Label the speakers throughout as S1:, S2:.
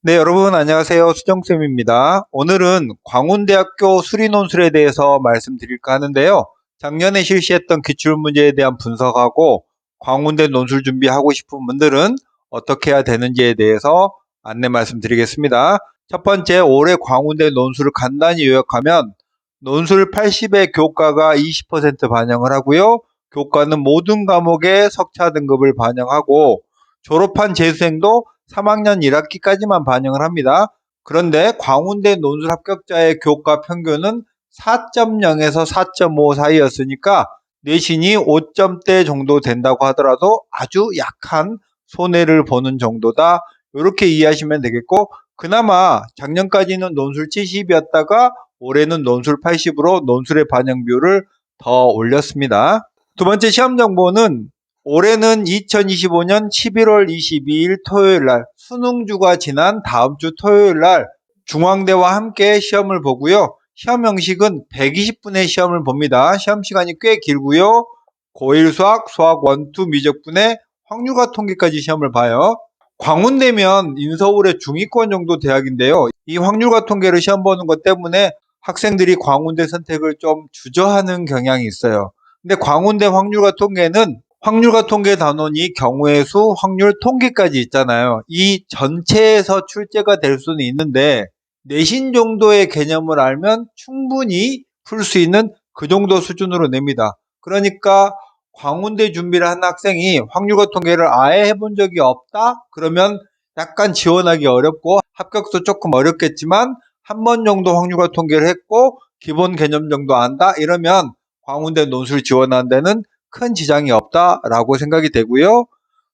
S1: 네, 여러분 안녕하세요. 수정쌤입니다. 오늘은 광운대학교 수리논술에 대해서 말씀드릴까 하는데요. 작년에 실시했던 기출문제에 대한 분석하고 광운대 논술 준비하고 싶은 분들은 어떻게 해야 되는지에 대해서 안내 말씀드리겠습니다. 첫 번째, 올해 광운대 논술을 간단히 요약하면 논술 80의 교과가 20% 반영을 하고요. 교과는 모든 과목의 석차 등급을 반영하고 졸업한 재수생도 3학년 1학기까지만 반영을 합니다. 그런데 광운대 논술 합격자의 교과 평균은 4.0에서 4.5 사이였으니까 내신이 5점대 정도 된다고 하더라도 아주 약한 손해를 보는 정도다. 이렇게 이해하시면 되겠고, 그나마 작년까지는 논술 70이었다가 올해는 논술 80으로 논술의 반영 비율을 더 올렸습니다. 두 번째 시험 정보는 올해는 2025년 11월 22일 토요일 날, 수능주가 지난 다음 주 토요일 날 중앙대와 함께 시험을 보고요. 시험 형식은 120분의 시험을 봅니다. 시험 시간이 꽤 길고요. 고1 수학, 수학 1, 2 미적분의 확률과 통계까지 시험을 봐요. 광운대면 인서울의 중위권 정도 대학인데요. 이 확률과 통계를 시험 보는 것 때문에 학생들이 광운대 선택을 좀 주저하는 경향이 있어요. 근데 광운대 확률과 통계는 확률과 통계 단원이 경우의 수, 확률, 통계까지 있잖아요. 이 전체에서 출제가 될 수는 있는데 내신 정도의 개념을 알면 충분히 풀 수 있는 그 정도 수준으로 냅니다. 그러니까 광운대 준비를 한 학생이 확률과 통계를 아예 해본 적이 없다? 그러면 약간 지원하기 어렵고 합격도 조금 어렵겠지만 한 번 정도 확률과 통계를 했고 기본 개념 정도 안다? 이러면 광운대 논술 지원하는 데는 큰 지장이 없다라고 생각이 되고요.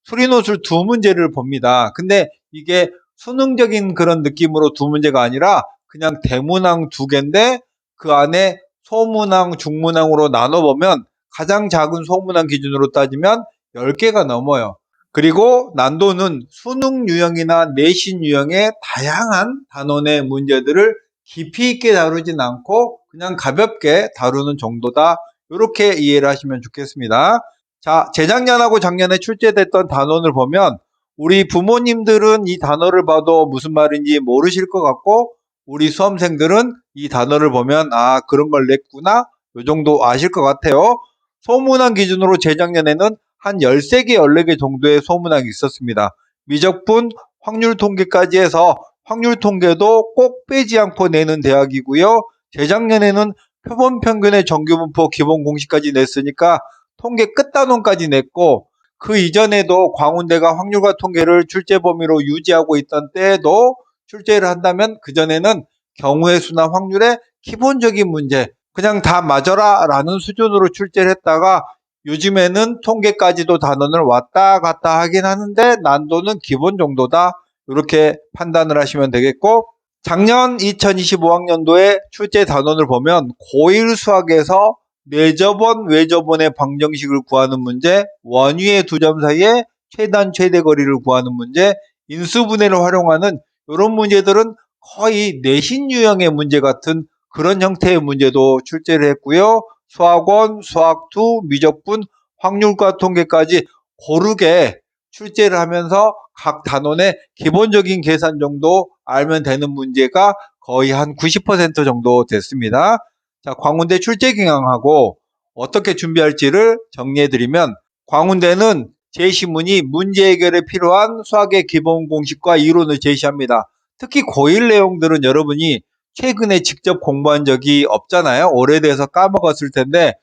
S1: 수리논술 두 문제를 봅니다. 근데 이게 수능적인 그런 느낌으로 두 문제가 아니라 그냥 대문항 두 개인데 그 안에 소문항, 중문항으로 나눠보면 가장 작은 소문항 기준으로 따지면 10개가 넘어요. 그리고 난도는 수능 유형이나 내신 유형의 다양한 단원의 문제들을 깊이 있게 다루진 않고 그냥 가볍게 다루는 정도다. 이렇게 이해를 하시면 좋겠습니다. 자, 재작년하고 작년에 출제됐던 단원을 보면 우리 부모님들은 이 단어를 봐도 무슨 말인지 모르실 것 같고 우리 수험생들은 이 단어를 보면 아, 그런 걸 냈구나. 이 정도 아실 것 같아요. 소문항 기준으로 재작년에는 한 13개, 14개 정도의 소문항이 있었습니다. 미적분, 확률 통계까지 해서 확률 통계도 꼭 빼지 않고 내는 대학이고요. 재작년에는 표본 평균의 정규분포 기본 공식까지 냈으니까 통계 끝단원까지 냈고 그 이전에도 광운대가 확률과 통계를 출제 범위로 유지하고 있던 때에도 출제를 한다면 그전에는 경우의 수나 확률의 기본적인 문제 그냥 다 맞아라 라는 수준으로 출제를 했다가 요즘에는 통계까지도 단원을 왔다 갔다 하긴 하는데 난도는 기본 정도다 이렇게 판단을 하시면 되겠고 작년 2025학년도에 출제 단원을 보면 고1 수학에서 내접원, 외접원의 방정식을 구하는 문제, 원위의 두 점 사이에 최단, 최대 거리를 구하는 문제, 인수분해를 활용하는 이런 문제들은 거의 내신 유형의 문제 같은 그런 형태의 문제도 출제를 했고요. 수학원, 수학2, 미적분, 확률과 통계까지 고르게 출제를 하면서 각 단원의 기본적인 계산 정도 알면 되는 문제가 거의 한 90% 정도 됐습니다. 자, 광운대 출제 경향하고 어떻게 준비할지를 정리해드리면 광운대는 제시문이 문제 해결에 필요한 수학의 기본 공식과 이론을 제시합니다. 특히 고1 내용들은 여러분이 최근에 직접 공부한 적이 없잖아요. 오래돼서 까먹었을 텐데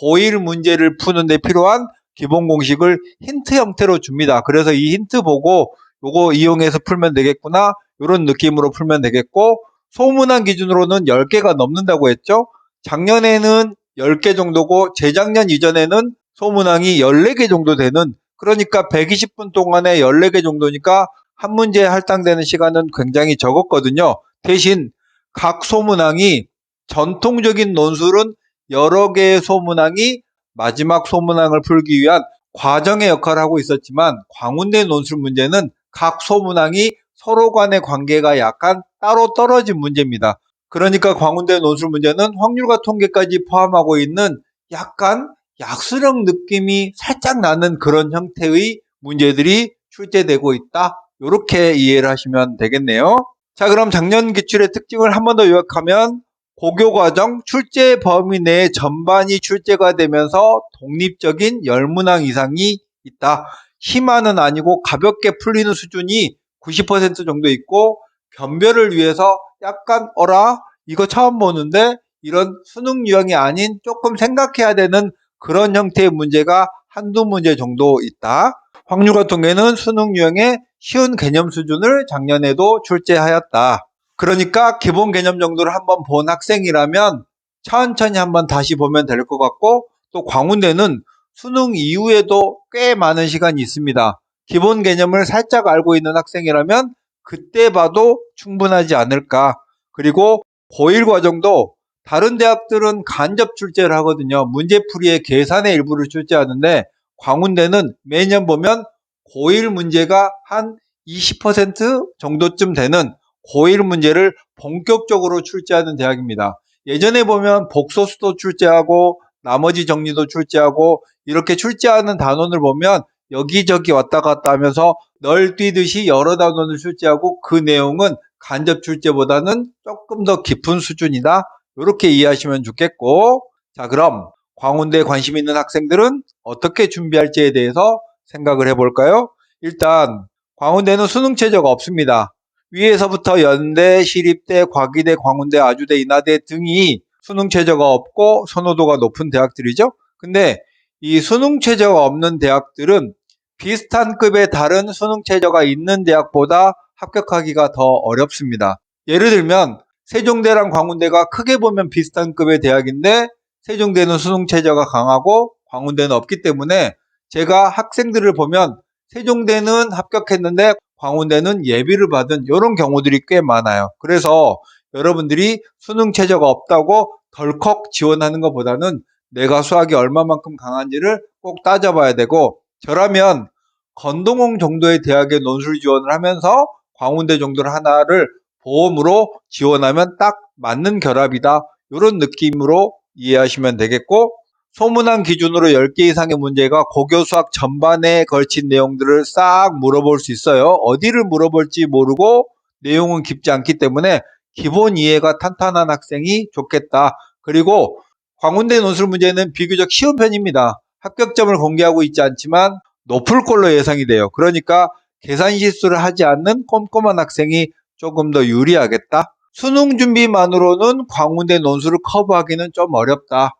S1: 고1 문제를 푸는데 필요한 기본 공식을 힌트 형태로 줍니다. 그래서 이 힌트 보고 요거 이용해서 풀면 되겠구나 이런 느낌으로 풀면 되겠고 소문항 기준으로는 10개가 넘는다고 했죠. 작년에는 10개 정도고 재작년 이전에는 소문항이 14개 정도 되는 그러니까 120분 동안에 14개 정도니까 한 문제에 할당되는 시간은 굉장히 적었거든요. 대신 각 소문항이 전통적인 논술은 여러 개의 소문항이 마지막 소문항을 풀기 위한 과정의 역할을 하고 있었지만 광운대 논술 문제는 각 소문항이 서로 간의 관계가 약간 따로 떨어진 문제입니다. 그러니까 광운대 논술 문제는 확률과 통계까지 포함하고 있는 약간 약수령 느낌이 살짝 나는 그런 형태의 문제들이 출제되고 있다. 이렇게 이해를 하시면 되겠네요. 자, 그럼 작년 기출의 특징을 한 번 더 요약하면 고교과정 출제 범위 내에 전반이 출제가 되면서 독립적인 열문항 이상이 있다. 심화는 아니고 가볍게 풀리는 수준이 90% 정도 있고 변별을 위해서 약간 이거 처음 보는데 이런 수능 유형이 아닌 조금 생각해야 되는 그런 형태의 문제가 한두 문제 정도 있다. 확률과 통계는 수능 유형의 쉬운 개념 수준을 작년에도 출제하였다. 그러니까 기본 개념 정도를 한번 본 학생이라면 천천히 한번 다시 보면 될 것 같고, 또 광운대는 수능 이후에도 꽤 많은 시간이 있습니다. 기본 개념을 살짝 알고 있는 학생이라면 그때 봐도 충분하지 않을까. 그리고 고1 과정도 다른 대학들은 간접 출제를 하거든요. 문제풀이의 계산의 일부를 출제하는데 광운대는 매년 보면 고1 문제가 한 20% 정도쯤 되는 고1 문제를 본격적으로 출제하는 대학입니다. 예전에 보면 복소수도 출제하고 나머지 정리도 출제하고 이렇게 출제하는 단원을 보면 여기저기 왔다 갔다 하면서 널뛰듯이 여러 단원을 출제하고 그 내용은 간접 출제보다는 조금 더 깊은 수준이다. 이렇게 이해하시면 좋겠고, 자, 그럼 광운대에 관심 있는 학생들은 어떻게 준비할지에 대해서 생각을 해볼까요? 일단 광운대는 수능 최저가 없습니다. 위에서부터 연대, 시립대, 과기대, 광운대, 아주대, 인하대 등이 수능 최저가 없고 선호도가 높은 대학들이죠. 근데 이 수능 최저가 없는 대학들은 비슷한 급의 다른 수능 최저가 있는 대학보다 합격하기가 더 어렵습니다. 예를 들면 세종대랑 광운대가 크게 보면 비슷한 급의 대학인데 세종대는 수능 최저가 강하고 광운대는 없기 때문에 제가 학생들을 보면 세종대는 합격했는데 광운대는 예비를 받은 이런 경우들이 꽤 많아요. 그래서 여러분들이 수능 최저가 없다고 덜컥 지원하는 것보다는 내가 수학이 얼마만큼 강한지를 꼭 따져봐야 되고, 저라면 건동홍 정도의 대학에 논술 지원을 하면서 광운대 정도를 하나를 보험으로 지원하면 딱 맞는 결합이다. 이런 느낌으로 이해하시면 되겠고, 소문항 기준으로 10개 이상의 문제가 고교 수학 전반에 걸친 내용들을 싹 물어볼 수 있어요. 어디를 물어볼지 모르고 내용은 깊지 않기 때문에 기본 이해가 탄탄한 학생이 좋겠다. 그리고 광운대 논술 문제는 비교적 쉬운 편입니다. 합격점을 공개하고 있지 않지만 높을 걸로 예상이 돼요. 그러니까 계산 실수를 하지 않는 꼼꼼한 학생이 조금 더 유리하겠다. 수능 준비만으로는 광운대 논술을 커버하기는 좀 어렵다.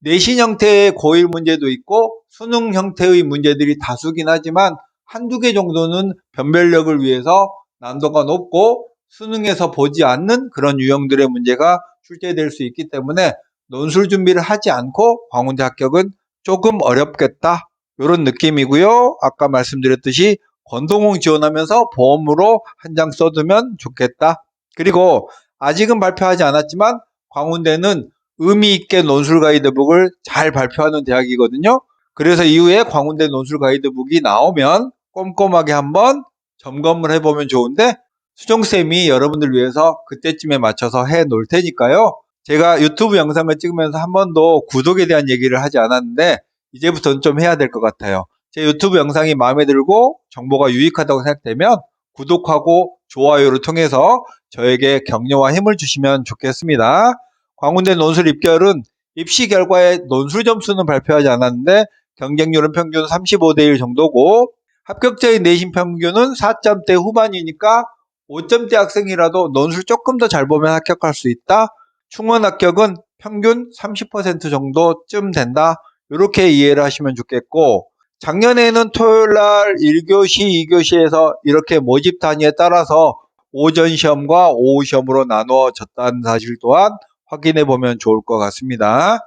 S1: 내신 형태의 고1 문제도 있고 수능 형태의 문제들이 다수긴 하지만 한두 개 정도는 변별력을 위해서 난도가 높고 수능에서 보지 않는 그런 유형들의 문제가 출제될 수 있기 때문에 논술 준비를 하지 않고 광운대 합격은 조금 어렵겠다. 이런 느낌이고요. 아까 말씀드렸듯이 건동홍 지원하면서 보험으로 한 장 써두면 좋겠다. 그리고 아직은 발표하지 않았지만 광운대는 의미 있게 논술 가이드북을 잘 발표하는 대학이거든요. 그래서 이후에 광운대 논술 가이드북이 나오면 꼼꼼하게 한번 점검을 해보면 좋은데, 수정쌤이 여러분들 위해서 그때쯤에 맞춰서 해 놓을 테니까요. 제가 유튜브 영상을 찍으면서 한 번도 구독에 대한 얘기를 하지 않았는데 이제부터는 좀 해야 될 것 같아요. 제 유튜브 영상이 마음에 들고 정보가 유익하다고 생각되면 구독하고 좋아요를 통해서 저에게 격려와 힘을 주시면 좋겠습니다. 광운대 논술 입결은 입시 결과에 논술 점수는 발표하지 않았는데 경쟁률은 평균 35대 1 정도고 합격자의 내신 평균은 4점대 후반이니까 5점대 학생이라도 논술 조금 더 잘 보면 합격할 수 있다. 충원 합격은 평균 30% 정도쯤 된다. 이렇게 이해를 하시면 좋겠고, 작년에는 토요일날 1교시, 2교시에서 이렇게 모집 단위에 따라서 오전 시험과 오후 시험으로 나누어졌다는 사실 또한 확인해 보면 좋을 것 같습니다.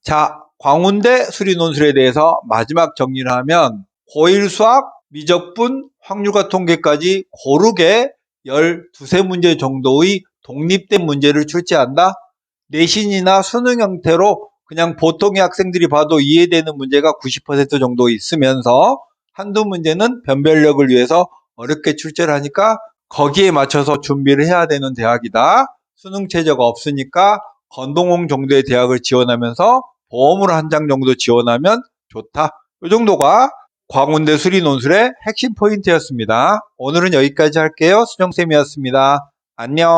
S1: 자, 광운대 수리논술에 대해서 마지막 정리를 하면 고1 수학, 미적분, 확률과 통계까지 고르게 12문제 정도의 독립된 문제를 출제한다. 내신이나 수능 형태로 그냥 보통의 학생들이 봐도 이해되는 문제가 90% 정도 있으면서 한두 문제는 변별력을 위해서 어렵게 출제를 하니까 거기에 맞춰서 준비를 해야 되는 대학이다. 수능 최저가 없으니까 건동홍 정도의 대학을 지원하면서 보험으로 한 장 정도 지원하면 좋다. 이 정도가 광운대 수리 논술의 핵심 포인트였습니다. 오늘은 여기까지 할게요. 수정쌤이었습니다. 안녕.